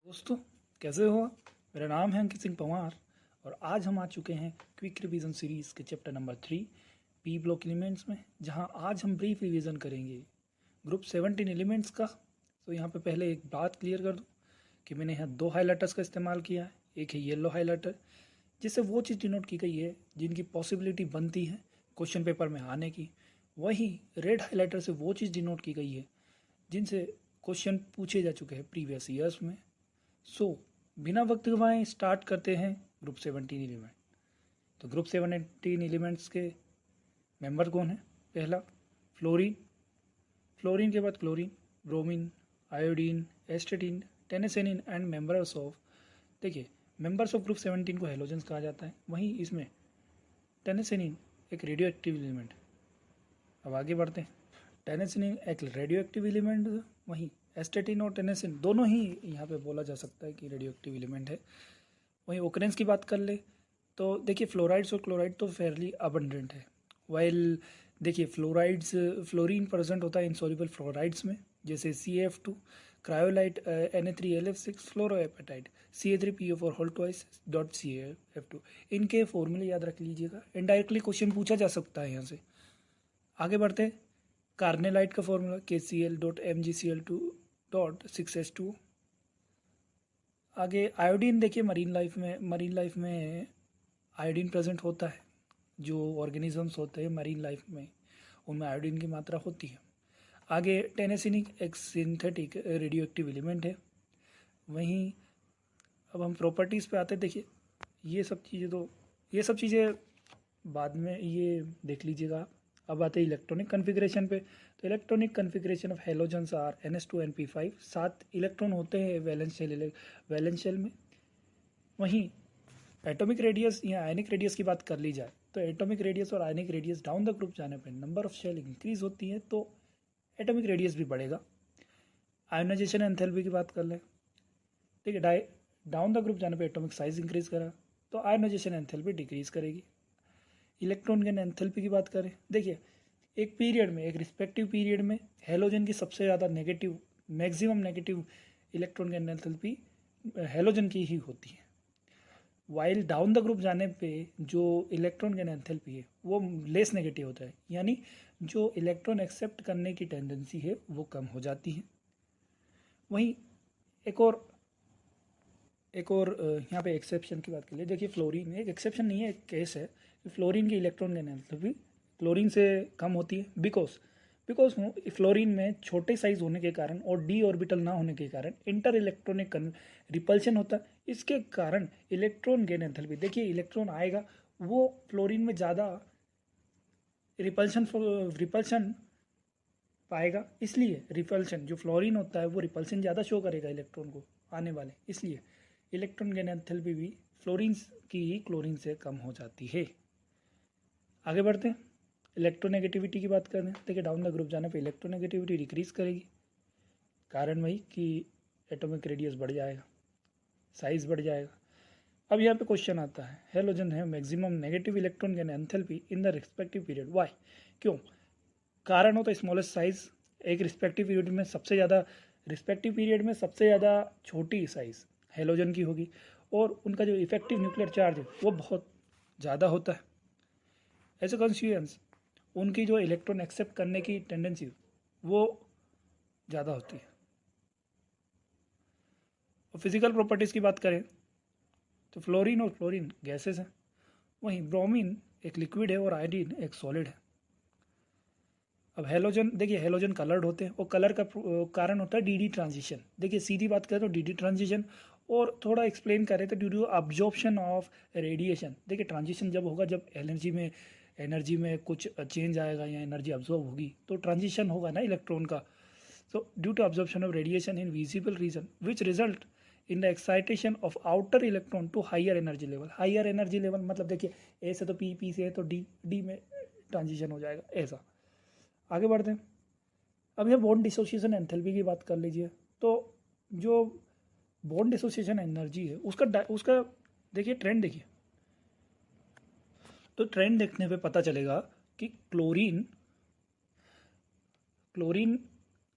दोस्तों, कैसे हो? मेरा नाम है अंकित सिंह पंवार और आज हम आ चुके हैं क्विक रिवीजन सीरीज़ के chapter number 3 P block elements में, जहां आज हम ब्रीफ रिवीजन करेंगे ग्रुप 17 एलिमेंट्स का। तो यहाँ पे पहले एक बात क्लियर कर दूँ कि मैंने यहाँ दो हाईलाइटर्स का इस्तेमाल किया है। एक है येलो हाईलाइटर, जिससे वो चीज़ डिनोट की गई है जिनकी पॉसिबिलिटी बनती है क्वेश्चन पेपर में आने की। वहीं रेड हाईलाइटर से वो चीज़ डिनोट की गई है जिनसे क्वेश्चन पूछे जा चुके हैं प्रीवियस ईयर्स में। बिना वक्त गवाए स्टार्ट करते हैं ग्रुप 17 एलिमेंट। तो ग्रुप 17 एलिमेंट्स के मेंबर कौन है? पहला फ्लोरीन, फ्लोरीन के बाद chlorine, bromine, iodine, astatine, tennessine and members of. देखिए, मेंबर्स ऑफ ग्रुप 17 को हेलोजेंस कहा जाता है। वहीं इसमें टेनेसेनिन एक रेडियो एक्टिव एलिमेंट। अब आगे बढ़ते हैं। टेनेसिन एक रेडियो एक्टिव एलिमेंट, वहीं एस्टेटिन और टेनेसिन दोनों ही यहाँ पे बोला जा सकता है कि रेडियो एक्टिव एलिमेंट है। वहीं ओकरेंस की बात कर ले तो देखिए, फ्लोराइड्स और क्लोराइड तो फेयरली अबंडेंट है। वाइल देखिए, फ्लोरीन प्रेजेंट होता है इनसॉल्युबल फ्लोराइड्स में, जैसे CaF2, cryolite, Na3LF6, fluoroapatite, Ca3PO4 whole twice dot CaF2। इनके फॉर्मूले याद रख लीजिएगा, इनडायरेक्टली क्वेश्चन पूछा जा सकता है यहाँ से। आगे बढ़ते हैं। कार्नेलाइट का फॉर्मूला KCl.MgCl2.6H2। आगे आयोडीन, देखिए मरीन लाइफ में आयोडीन प्रेजेंट होता है। जो ऑर्गेनिजम्स होते हैं मरीन लाइफ में, उनमें आयोडीन की मात्रा होती है। आगे टेनेसिनिक एक सिंथेटिक रेडियो एक्टिव एलिमेंट है। वहीं अब हम प्रॉपर्टीज़ पे आते हैं। देखिए, ये सब चीज़ें बाद में ये देख लीजिएगा। अब आते हैं इलेक्ट्रॉनिक कन्फिग्रेशन पे। तो electronic configuration of halogens are NH2 NP5। 7 electron होते हैं वैलेंस शेल में। वहीं एटॉमिक रेडियस या आयनिक रेडियस की बात कर ली जाए तो एटॉमिक रेडियस और ionic radius down the group जाने पर नंबर ऑफ शेल इंक्रीज होती है, तो एटॉमिक रेडियस भी बढ़ेगा। आयोनाइजेशन एंथैल्पी की बात कर लें, ठीक है, डाउन द ग्रुप जाने पर एटॉमिक साइज इंक्रीज करा तो आयोनाइजेशन एंथैल्पी डिक्रीज करेगी। इलेक्ट्रॉन गेन एंथैल्पी की बात करें, देखिए एक पीरियड में, एक रिस्पेक्टिव पीरियड में हेलोजन की सबसे ज़्यादा negative, maximum negative electron gain enthalpy halogen की ही होती है। वाइल डाउन द ग्रुप जाने पे जो इलेक्ट्रॉन गेन एंथैल्पी है वो लेस नेगेटिव होता है, यानी जो इलेक्ट्रॉन एक्सेप्ट करने की टेंडेंसी है वो कम हो जाती है। वहीं एक और यहाँ पे एक्सेप्शन की बात कर लिए। देखिए, फ्लोरीन में एक एक्सेप्शन नहीं है, एक केस है कि फ्लोरीन की इलेक्ट्रॉन गेन एंथैल्पी क्लोरीन से कम होती है, बिकॉज फ्लोरीन में छोटे साइज होने के कारण और डी ऑर्बिटल ना होने के कारण इंटर इलेक्ट्रॉनिक रिपल्शन होता है। इसके कारण इलेक्ट्रॉन गेन एंथैल्पी, देखिए इलेक्ट्रॉन आएगा वो फ्लोरीन में ज़्यादा रिपल्शन पाएगा, इसलिए रिपल्शन जो फ्लोरीन होता है वो रिपल्शन ज़्यादा शो करेगा इलेक्ट्रॉन को आने वाले, इसलिए इलेक्ट्रॉन गेन एंथैल्पी भी फ्लोरीन की ही क्लोरीन से कम हो जाती है। आगे बढ़ते हैं। इलेक्ट्रोनेगेटिविटी की बात करें, देखिए डाउन द ग्रुप जाने पे इलेक्ट्रोनेगेटिविटी डिक्रीज करेगी। कारण वही कि एटॉमिक रेडियस बढ़ जाएगा, साइज बढ़ जाएगा। अब यहाँ पे क्वेश्चन आता है, हेलोजन है maximum negative electron gain enthalpy in the respective period, why? क्यों? कारण होता है स्मॉलेस्ट साइज। एक रिस्पेक्टिव पीरियड में सबसे ज़्यादा छोटी साइज हेलोजन की होगी और उनका जो इफेक्टिव न्यूक्लियर चार्ज है वो बहुत ज़्यादा होता है। एज ए कॉन्सिक्वेंस उनकी जो इलेक्ट्रॉन एक्सेप्ट करने की टेंडेंसी वो ज़्यादा होती है। और फिजिकल प्रॉपर्टीज़ की बात करें तो फ्लोरीन और क्लोरीन गैसेस हैं, वहीं ब्रोमीन एक लिक्विड है और आयोडीन एक सॉलिड है। अब हेलोजन, देखिए हेलोजन कलर्ड होते हैं और कलर का कारण होता है डीडी ट्रांजिशन। देखिए सीधी बात करें तो डीडी ट्रांजिशन, और थोड़ा एक्सप्लेन करें तो due to absorption of radiation. देखिए ट्रांजिशन जब होगा, जब एनर्जी में कुछ चेंज आएगा या एनर्जी अब्जॉर्ब होगी तो ट्रांजिशन होगा ना इलेक्ट्रॉन का। So due to absorption of radiation in visible region which result in the excitation of outer electron to higher energy level। higher energy level मतलब देखिए A से तो P से है तो D में ट्रांजिशन हो जाएगा, ऐसा। आगे बढ़ते हैं। अब ये बॉन्ड डिसोसिएशन एंथैल्पी की बात कर लीजिए। तो जो बॉन्ड डिसोसिएशन एनर्जी है उसका देखिए ट्रेंड देखिए, तो ट्रेंड देखने पे पता चलेगा कि क्लोरीन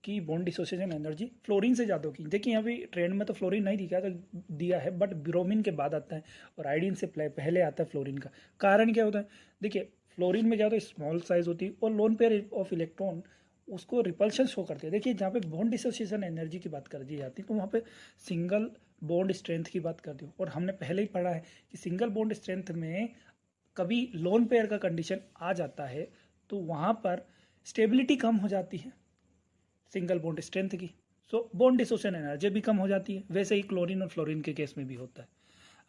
की बॉन्ड डिसोसिएशन एनर्जी फ्लोरीन से ज़्यादा होगी। देखिए यहाँ पे ट्रेंड में तो फ्लोरीन नहीं दिखा तो दिया है, बट ब्रोमीन के बाद आता है और आयोडीन से पहले आता है फ्लोरीन का। कारण क्या होता है, देखिए फ्लोरीन में क्या होता है, स्मॉल साइज होती है और लोन पेयर ऑफ इलेक्ट्रॉन उसको रिपल्शन शो करते हैं। देखिए जहाँ पे बॉन्ड डिसोसिएशन एनर्जी की बात कर दी जाती है तो वहाँ पे सिंगल बॉन्ड स्ट्रेंथ की बात करती हूँ, और हमने पहले ही पढ़ा है कि सिंगल बॉन्ड स्ट्रेंथ में कभी लोन पेयर का कंडीशन आ जाता है तो वहाँ पर स्टेबिलिटी कम हो जाती है सिंगल बॉन्ड स्ट्रेंथ की, सो बॉन्ड डिसोसिएशन एनर्जी भी कम हो जाती है। वैसे ही क्लोरीन और फ्लोरीन के केस में भी होता है।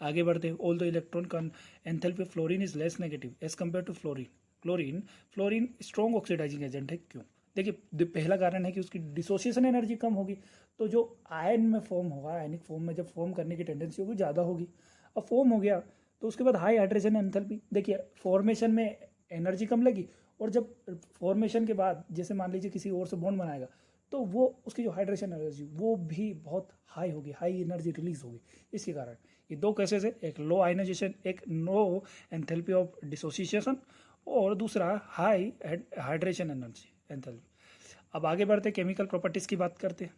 आगे बढ़ते हैं। ऑल द इलेक्ट्रॉन का enthalpy of fluorine is less negative as compare to fluorine fluorine strong oxidizing agent है। क्यों? देखिए पहला कारण है कि उसकी डिसोसिएशन एनर्जी कम होगी, तो जो आयन में फॉर्म होगा, आयनिक फॉर्म में जब फॉर्म करने की टेंडेंसी होगी ज़्यादा होगी। अब फॉर्म हो गया तो उसके बाद हाई हाइड्रोजन एंथैल्पी, देखिए फॉर्मेशन में एनर्जी कम लगी, और जब फॉर्मेशन के बाद जैसे मान लीजिए किसी और से बॉन्ड बनाएगा तो वो उसकी जो हाइड्रेशन एनर्जी वो भी बहुत हाई होगी, हाई एनर्जी रिलीज होगी। इसके कारण ये दो केसेस है, एक लो आयनाइजेशन, एक नो एंथैल्पी ऑफ डिसोसिएशन, और दूसरा हाई हाइड्रेशन एनर्जी एंथैल्पी। अब आगे बढ़ते केमिकल प्रॉपर्टीज़ की बात करते हैं।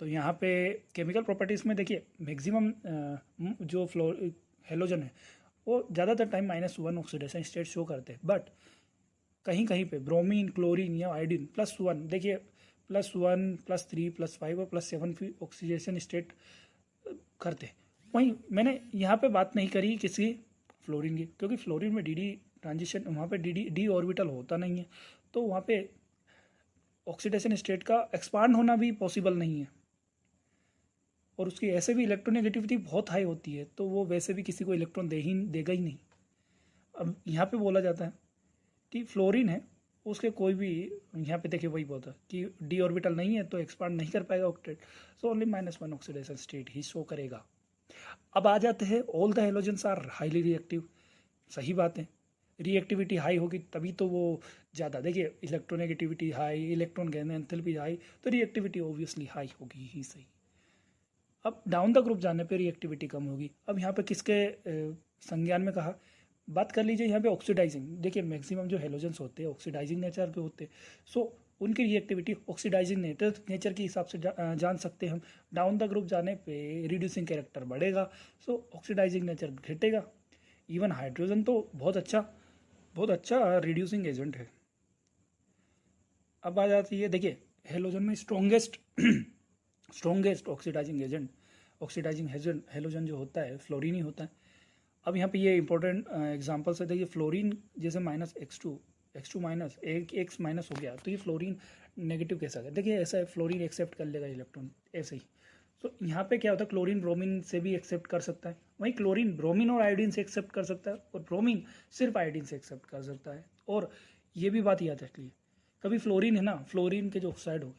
तो यहाँ पे केमिकल प्रॉपर्टीज़ में देखिए मैक्सिमम जो हेलोजन है वो ज़्यादातर टाइम -1 ऑक्सीडेशन स्टेट शो करते हैं, बट कहीं कहीं पे ब्रोमीन, क्लोरीन या आयोडीन +1, देखिए +1, +3, +5 और +7 भी ऑक्सीडेशन स्टेट करते हैं। वहीं मैंने यहाँ पे बात नहीं करी किसी फ्लोरीन की, क्योंकि फ्लोरीन में डी ट्रांजिशन, वहाँ पे डी ऑर्बिटल होता नहीं है, तो वहाँ पे ऑक्सीडेशन स्टेट का एक्सपांड होना भी पॉसिबल नहीं है, और उसकी ऐसे भी इलेक्ट्रोनेगेटिविटी बहुत हाई होती है, तो वो वैसे भी किसी को इलेक्ट्रॉन देगा ही नहीं। अब यहाँ पे बोला जाता है कि फ्लोरीन है उसके कोई भी, यहाँ पे देखिए वही बोलता है कि डी ऑर्बिटल नहीं है तो एक्सपांड नहीं कर पाएगा octet, so only -1 oxidation state ही शो करेगा। अब आ जाते हैं all the halogens are highly reactive. सही बात है, रिएक्टिविटी हाई होगी तभी तो वो ज़्यादा, देखिए electronegativity high, electron gain enthalpy high, तो रिएक्टिविटी ऑब्वियसली हाई होगी ही सही। अब डाउन द ग्रुप जाने पे रिएक्टिविटी कम होगी। अब यहाँ पे किसके संज्ञान में कहा, बात कर लीजिए यहाँ पे ऑक्सीडाइजिंग। देखिए मैक्सिमम जो हेलोजेंस होते हैं ऑक्सीडाइजिंग नेचर के होते हैं, सो उनकी रिएक्टिविटी ऑक्सीडाइजिंग नेचर के हिसाब से जान सकते हैं हम। डाउन द ग्रुप जाने पे रिड्यूसिंग कैरेक्टर बढ़ेगा, सो ऑक्सीडाइजिंग नेचर घटेगा। इवन हाइड्रोजन तो बहुत अच्छा रिड्यूसिंग एजेंट है। अब आ जाती है, देखिए हेलोजन में स्ट्रोंगेस्ट ऑक्सीडाइजिंग हेलोजन जो होता है फ्लोरीन ही होता है। अब यहाँ पे ये इंपॉर्टेंट एग्जांपल्स है, देखिए फ्लोरीन जैसे -X2 माइनस X माइनस हो गया तो ये फ्लोरीन नेगेटिव कैसा है, देखिए ऐसा है, फ्लोरीन एक्सेप्ट कर लेगा इलेक्ट्रॉन ऐसे ही। तो यहाँ पे क्या होता है, क्लोरीन ब्रोमीन से भी एक्सेप्ट कर सकता है, वहीं क्लोरीन ब्रोमीन और आयोडीन से एक्सेप्ट कर सकता है, और ब्रोमीन सिर्फ आयोडीन से एक्सेप्ट कर सकता है। और ये भी बात याद रखिए, कभी फ्लोरीन है ना, फ्लोरीन के जो ऑक्साइड हो गए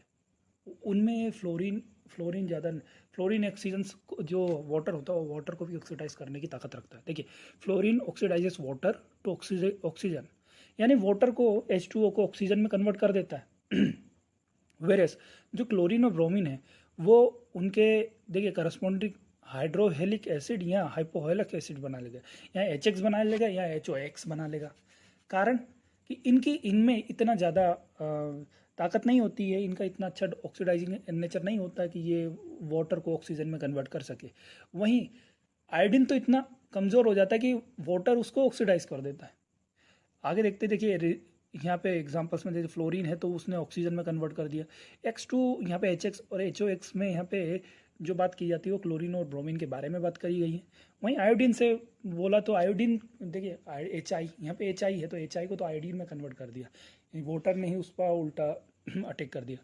उनमें फ्लोरीन ज़्यादा, फ्लोरीन ऑक्सीजन जो वाटर होता है वो वाटर को भी ऑक्सीडाइज करने की ताकत रखता है। देखिए fluorine oxidizes water to oxygen, यानी वाटर को H2O को ऑक्सीजन में कन्वर्ट कर देता है। वेरेस जो क्लोरीन और ब्रोमीन है वो उनके देखिए करस्पॉन्डिंग हाइड्रोहेलिक एसिड या हाइपोहेलिक एसिड बना लेगा, या HX बना लेगा या HOX बना लेगा। कारण कि इनमें इतना ज़्यादा ताकत नहीं होती है, इनका इतना अच्छा ऑक्सीडाइजिंग नेचर नहीं होता कि ये वाटर को ऑक्सीजन में कन्वर्ट कर सके। वहीं आयोडीन तो इतना कमज़ोर हो जाता है कि वाटर उसको ऑक्सीडाइज कर देता है। आगे देखते देखिए यहाँ पे एग्जांपल्स में देखिए फ्लोरीन है तो उसने ऑक्सीजन में कन्वर्ट कर दिया, X2 यहाँ पे HX और HOX में यहाँ पे जो बात की जाती है वो क्लोरीन और ब्रोमीन के बारे में बात करी गई है। वहीं आयोडीन से बोला तो आयोडीन देखिए HI, यहाँ पे HI है तो HI को तो आयोडीन में कन्वर्ट कर दिया, वाटर ने ही उस पर उल्टा अटैक कर दिया।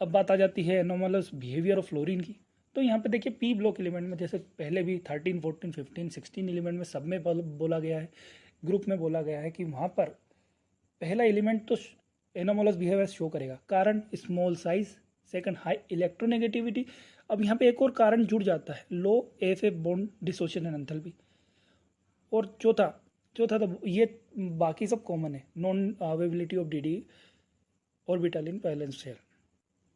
अब बात आ जाती है एनोमलस बिहेवियर ऑफ फ्लोरीन की। तो यहाँ पे देखिए पी ब्लॉक एलिमेंट में जैसे पहले भी 13, 14, 15, 16 एलिमेंट में सब में बोला गया है, ग्रुप में बोला गया है कि वहाँ पर पहला एलिमेंट तो एनोमलस बिहेवियर शो करेगा। कारण small size, second high electronegativity. अब यहाँ पे एक और कारण जुड़ जाता है, low AF bond dissociation enthalpy. और चौथा तो ये बाकी सब कॉमन है, non availability of DD orbital in valence shell.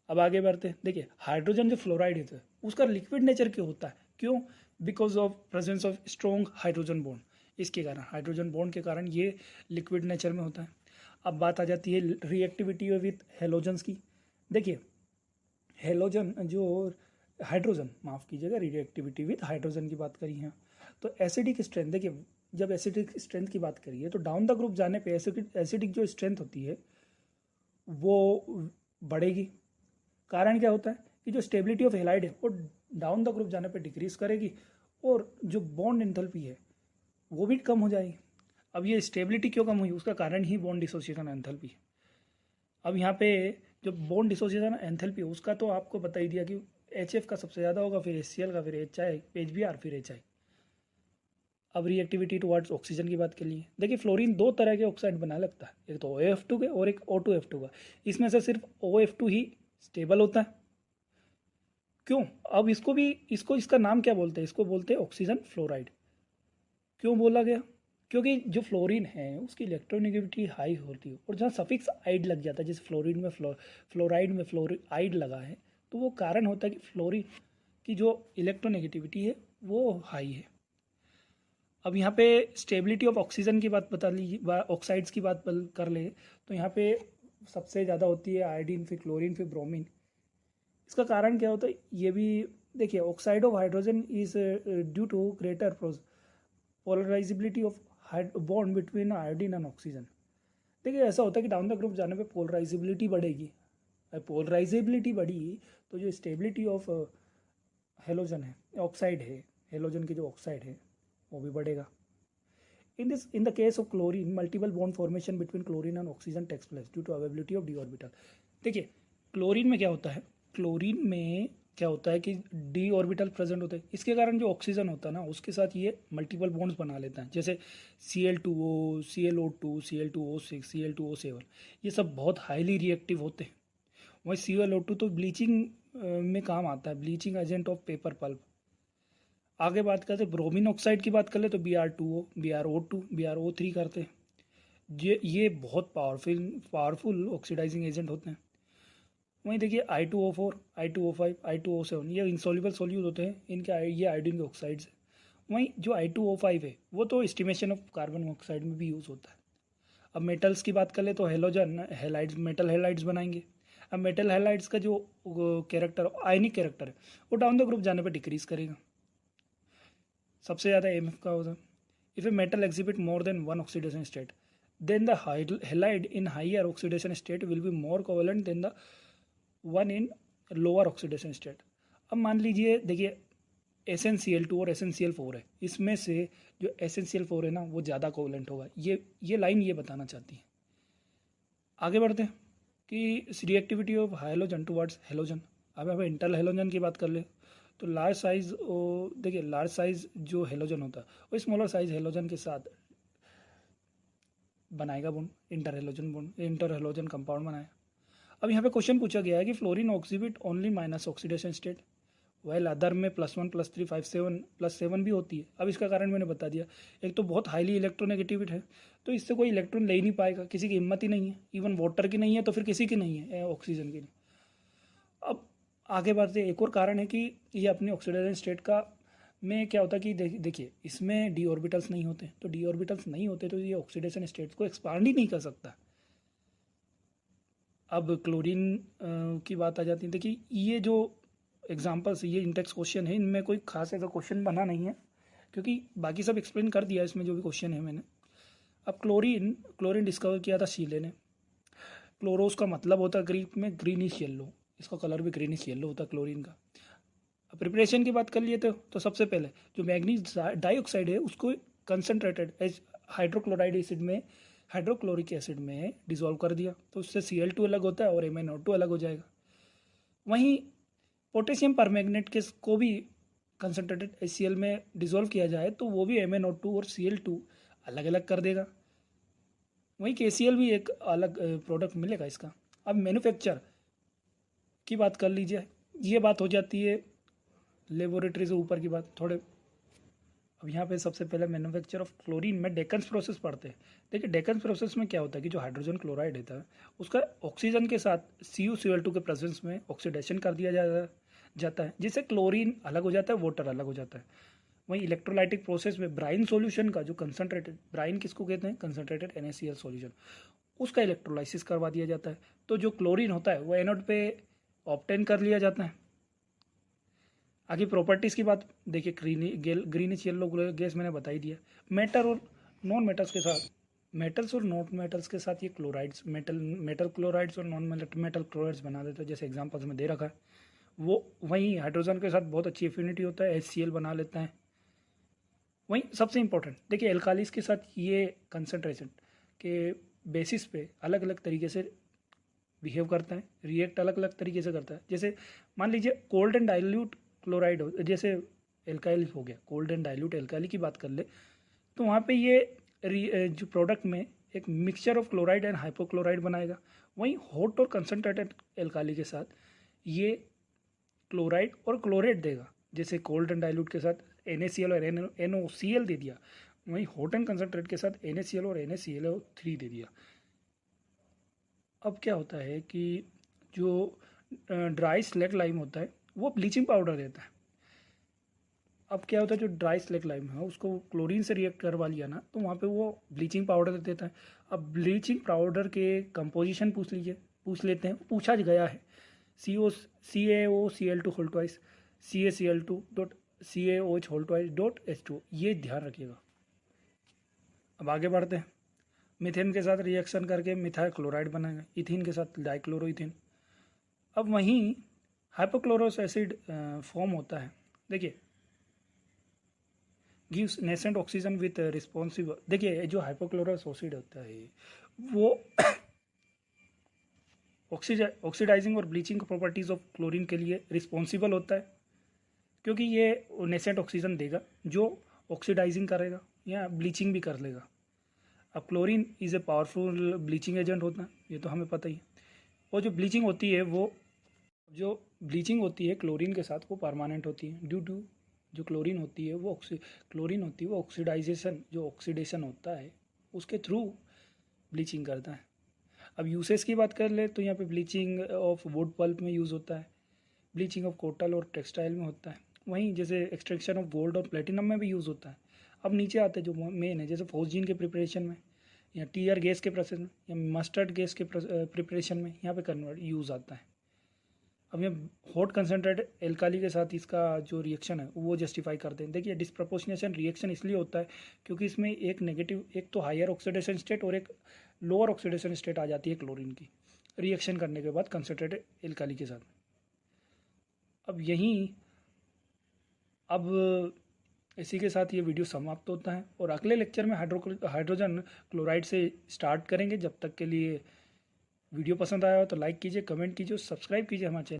अब आगे बढ़ते हैं, देखिए हाइड्रोजन जो फ्लोराइड है उसका लिक्विड नेचर क्यों होता है, क्यों? Because of presence of strong hydrogen bond, इसके कारण हाइड्रोजन बॉन्ड के कारण ये लिक्विड नेचर में होता है। अब बात आ जाती है रिएक्टिविटी विथ हेलोजेंस की। देखिए हेलोजन जो हाइड्रोजन, माफ़ कीजिएगा, रिएक्टिविटी विद हाइड्रोजन की बात करी है। तो एसिडिक स्ट्रेंथ, देखिए जब एसिडिक स्ट्रेंथ की बात करिए तो डाउन द ग्रुप जाने पे एसिडिक जो स्ट्रेंथ होती है वो बढ़ेगी। कारण क्या होता है कि जो स्टेबिलिटी ऑफ हेलाइड है वो डाउन द ग्रुप जाने पे डिक्रीज करेगी और जो बॉन्ड एंथैल्पी है वो भी कम हो जाएगी। अब ये स्टेबिलिटी क्यों कम हुई, उसका कारण ही बॉन्ड डिसोसिएशन एंथैल्पी है। अब यहाँ पे जो बॉन्ड डिसोसिएशन एंथैल्पी है उसका तो आपको बता ही दिया कि HF का सबसे ज़्यादा होगा, फिर HCl का, फिर HBr, फिर HI। अब रिएक्टिविटी टुवर्ड्स ऑक्सीजन की बात कर लिए। देखिए फ्लोरीन दो तरह के ऑक्साइड बना लगता है, एक तो OF2 के और एक O2F2 का। इसमें से सिर्फ OF2 ही स्टेबल होता है। क्यों? अब इसको इसका नाम क्या बोलते हैं, इसको बोलते हैं ऑक्सीजन फ्लोराइड। क्यों बोला गया? क्योंकि जो फ्लोरीन है उसकी इलेक्ट्रोनेगेटिविटी हाई होती है और जहाँ सफिक्स आइड लग जाता है, जैसे फ्लोरीन में फ्लोराइड में फ्लोराइड लगा है, तो वो कारण होता है कि फ्लोरीन की जो इलेक्ट्रोनेगेटिविटी है वो हाई है। अब यहाँ पे स्टेबिलिटी ऑफ ऑक्सीजन की बात बता लीजिए, ऑक्साइड्स की बात कर ले तो यहाँ पे सबसे ज़्यादा होती है आयोडीन, फिर क्लोरीन, फिर ब्रोमीन। इसका कारण क्या होता है ये भी देखिए। Oxide of hydrogen is due to greater polarizability of bond between iodine and oxygen. देखिए ऐसा होता है कि डाउन द ग्रुप जाने पे पोलराइजिबिलिटी बढ़ेगी। पोलराइजिबिलिटी बढ़ी तो जो स्टेबिलिटी ऑफ हेलोजन है, ऑक्साइड है, हेलोजन की जो ऑक्साइड है वो भी बढ़ेगा। In the case of chlorine, multiple bond formation between chlorine and oxygen takes place due to availability of d orbital। देखिए क्लोरीन में क्या होता है, क्लोरीन में क्या होता है कि d ऑर्बिटल प्रेजेंट होते हैं। इसके कारण जो ऑक्सीजन होता है ना उसके साथ ये मल्टीपल बॉन्ड्स बना लेता है, जैसे Cl2O, ClO2, Cl2O6, Cl2O7। ये सब बहुत हाईली रिएक्टिव होते हैं। वही Cl2O तो ब्लीचिंग में काम आता है, bleaching agent of paper pulp. आगे बात करते ब्रोमीन ऑक्साइड की बात कर ले तो Br2O, BrO2, BrO3 करते हैं। ये बहुत पावरफुल ऑक्सीडाइजिंग एजेंट होते हैं। वहीं देखिए I2O4, I2O5, I2O7 ये इंसॉल्युबल सॉल्यूट होते हैं, इनके ये आयोडीन के ऑक्साइड्स हैं। वहीं जो I2O5 है वो तो एस्टिमेशन ऑफ कार्बन ऑक्साइड में भी यूज़ होता है। अब मेटल्स की बात कर ले तो हेलोजन हेलाइड्स, मेटल हेलाइड्स बनाएंगे। अब मेटल हेलाइड्स का जो कैरेक्टर, आयनिक कैरेक्टर है, वो डाउन द ग्रुप जाने पर डिक्रीज करेगा। सबसे ज़्यादा AMF का होता है। If a metal exhibit more than one oxidation state then the halide in higher oxidation state will be more covalent than the one in lower oxidation state. अब मान लीजिए देखिए SnCl2 और SnCl4 है, इसमें से जो SnCl4 है ना वो ज़्यादा कोवेलेंट होगा। ये लाइन ये बताना चाहती है। आगे बढ़ते हैं कि reactivity of halogen towards halogen. अब यहाँ पे इंटर हेलोजन की बात कर ले तो लार्ज साइज, देखिए लार्ज साइज जो हेलोजन होता है वो स्मॉलर साइज हेलोजन के साथ बनाएगा बॉन्ड, इंटर हेलोजन कंपाउंड बनाए। अब यहाँ पे क्वेश्चन पूछा गया है कि fluorine exhibit only minus oxidation state, well other में +1 +3 5 7 +7 भी होती है। अब इसका कारण मैंने बता दिया, एक तो बहुत हाईली इलेक्ट्रोनेगेटिविट है तो इससे कोई इलेक्ट्रॉन ले ही नहीं पाएगा, किसी की हिम्मत ही नहीं है, इवन वाटर की नहीं है तो फिर किसी की नहीं है, ऑक्सीजन की नहीं। अब आगे बढ़ते एक और कारण है कि ये अपने ऑक्सीडाइजेशन स्टेट का में क्या होता है कि देखिए इसमें d ऑर्बिटल्स नहीं होते, तो d ऑर्बिटल्स नहीं होते तो ये ऑक्सीडेशन स्टेट को एक्सपांड ही नहीं कर सकता। अब क्लोरीन की बात आ जाती है। देखिए ये जो एग्जांपल्स, ये इंटेक्स क्वेश्चन है, इनमें कोई खास ऐसा क्वेश्चन बना नहीं है क्योंकि बाकी सब एक्सप्लेन कर दिया इसमें जो भी क्वेश्चन है मैंने। अब क्लोरीन डिस्कवर किया था शीले ने। क्लोरोस का मतलब होता है ग्रीक में ग्रीनिश येलो, इसका कलर भी ग्रीनिश येलो होता है क्लोरीन का। अब प्रिपरेशन की बात कर लिए तो सबसे पहले जो मैग्नीज डाइऑक्साइड है उसको कंसनट्रेटेड एज हाइड्रोक्लोराइड एसिड में, हाइड्रोक्लोरिक एसिड में डिसॉल्व कर दिया तो उससे Cl2 अलग होता है और MnO2 अलग हो जाएगा। वहीं पोटेशियम परमैंगनेट के को भी कंसनट्रेटेड HCl में डिसॉल्व किया जाए तो वो भी MnO2 और Cl2 अलग अलग कर देगा। वहीं KCl भी एक अलग प्रोडक्ट मिलेगा इसका। अब मैन्युफैक्चर की बात कर लीजिए, ये बात हो जाती है लेबोरेटरी से ऊपर की बात थोड़े। अब यहाँ पे सबसे पहले मैन्युफैक्चर ऑफ क्लोरीन में डेकन्स प्रोसेस पढ़ते हैं। देखिए डेकन्स प्रोसेस में क्या होता है कि जो हाइड्रोजन क्लोराइड होता है उसका ऑक्सीजन के साथ CuCl2 के प्रेजेंस में ऑक्सीडेशन कर दिया जाता है जिससे क्लोरीन अलग हो जाता है, वाटर अलग हो जाता है। वहीं इलेक्ट्रोलाइटिक प्रोसेस में ब्राइन सॉल्यूशन का जो कंसनट्रेटेड, ब्राइन किसको कहते हैं, कंसनट्रेटेड NaCl सॉल्यूशन, उसका इलेक्ट्रोलाइसिस करवा दिया जाता है। तो जो क्लोरीन होता है वो एनोड पे ऑब्टेन कर लिया जाता है। आगे प्रॉपर्टीज़ की बात देखिए, ग्रीनिश येलो गैस मैंने बता ही दिया। मेटल और नॉन मेटल्स के साथ मेटल्स और नॉन मेटल्स के साथ ये क्लोराइड्स मेटल क्लोराइड्स और नॉन मेटल क्लोराइड्स बना देते हैं, जैसे एग्जांपल्स में दे रखा है। वो वहीं हाइड्रोजन के साथ बहुत अच्छी एफिनिटी होता है, HCl बना लेता है। वहीं सबसे इंपॉर्टेंट देखिए, एल्कालीस के साथ ये कंसंट्रेशन के बेसिस पे अलग अलग तरीके से बिहेव करता है, रिएक्ट अलग अलग तरीके से करता है। जैसे मान लीजिए कोल्ड एंड डाइल्यूट क्लोराइड हो, जैसे एल्काइल हो गया, कोल्ड एंड डाइल्यूट एल्काइल की बात कर ले तो वहाँ पे ये जो प्रोडक्ट में एक mixture of chloride and hypochloride बनाएगा। वहीं हॉट और कंसनट्रेटेड एल्काली के साथ ये क्लोराइड और क्लोरेट देगा। जैसे कोल्ड एंड डाइल्यूट के साथ NaCl और NaCl दे दिया, वहीं हॉट एंड कंसनट्रेट के साथ NaCl और NaClO3 दे दिया। अब क्या होता है कि जो ड्राई स्लैग लाइम होता है वो ब्लीचिंग पाउडर देता है। अब क्या होता है, जो ड्राई स्लैग लाइम है उसको क्लोरीन से रिएक्ट करवा लिया ना, तो वहाँ पे वो ब्लीचिंग पाउडर दे देता है। अब ब्लीचिंग पाउडर के कंपोजिशन पूछ लेते हैं, पूछा गया है CaOCl2 whole twice CaCl2 dot CaOH whole twice dot H2, ये ध्यान रखिएगा। अब आगे बढ़ते हैं। मीथेन के साथ रिएक्शन करके मिथाइल क्लोराइड बनाएगा, इथिन के साथ डाइक्लोरोइथिन। अब वहीं हाइपोक्लोरस एसिड फॉर्म होता है, देखिए gives nascent oxygen with responsive. देखिए जो हाइपोक्लोरस एसिड होता है वो ऑक्सीडाइजिंग और ब्लीचिंग प्रॉपर्टीज ऑफ क्लोरीन के लिए रिस्पॉन्सिबल होता है, क्योंकि ये नेसेंट ऑक्सीजन देगा जो ऑक्सीडाइजिंग करेगा या ब्लीचिंग भी कर लेगा। अब chlorine is a powerful bleaching agent होता है, ये तो हमें पता ही है। और जो ब्लीचिंग होती है क्लोरीन के साथ वो परमानेंट होती है, ड्यू टू जो क्लोरीन होती है वो ऑक्सीडेशन होता है उसके थ्रू ब्लीचिंग करता है। अब यूसेस की बात कर ले तो यहाँ पे ब्लीचिंग ऑफ वुड पल्प में यूज़ होता है, ब्लीचिंग ऑफ कोटल और टेक्सटाइल में होता है, वहीं जैसे एक्सट्रैक्शन ऑफ गोल्ड और प्लेटिनम में भी यूज़ होता है। अब नीचे आते हैं जो मेन है, जैसे फोस्जीन के प्रिपरेशन में या टीयर गैस के प्रोसेस में या मस्टर्ड गैस के प्रिपरेशन में यहाँ पे कन्वर्ट यूज़ आता है। अब ये हॉट कंसनट्रेट एल्काली के साथ इसका जो रिएक्शन है वो जस्टिफाई करते हैं। देखिए डिस्प्रपोर्शनेशन रिएक्शन इसलिए होता है क्योंकि इसमें एक तो हायर ऑक्सीडेशन स्टेट और एक लोअर ऑक्सीडेशन स्टेट आ जाती है क्लोरीन की रिएक्शन करने के बाद कंसनट्रेटेड एल्काली के साथ। अब इसी के साथ ये वीडियो समाप्त होता है और अगले लेक्चर में हाइड्रोजन क्लोराइड से स्टार्ट करेंगे। जब तक के लिए वीडियो पसंद आया हो तो लाइक कीजिए, कमेंट कीजिए, सब्सक्राइब कीजिए हमारे चैनल।